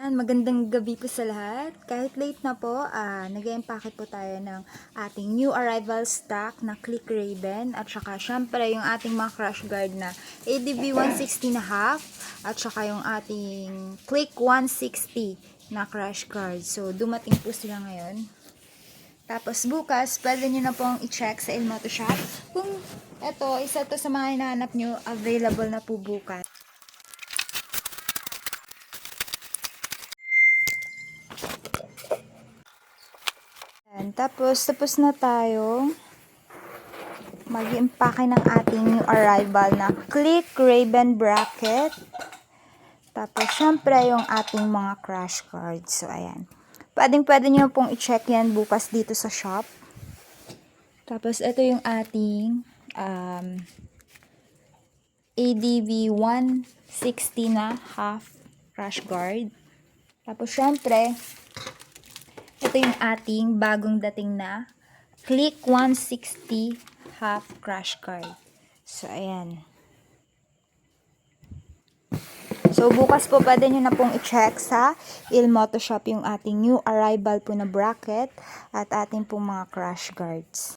Magandang gabi po sa lahat. Kahit late na po, nag-empake po tayo ng ating new arrival stock na Click Raven at saka syempre yung ating mga crush guard na ADB 160 na half at saka yung ating Click 160 na crush guard. So, dumating po sila ngayon. Tapos bukas, pwede nyo na pong i-check sa Ilmoto Shop kung isa to sa mga hinahanap nyo, available na po bukas. Tapos na tayo mag-impake ng ating new arrival na Click Raven bracket. Tapos, syempre, yung ating mga crush cards. So, ayan. Pwede nyo pong i-check yan bukas dito sa shop. Tapos, ito yung ating ADV 160 na half crush guard. Tapos, syempre, ito yung ating bagong dating na Click 160 half crush card. So, ayan. So, bukas po pwede nyo na pong i-check sa Ilmoto Shop yung ating new arrival po na bracket at ating pong mga crush guards.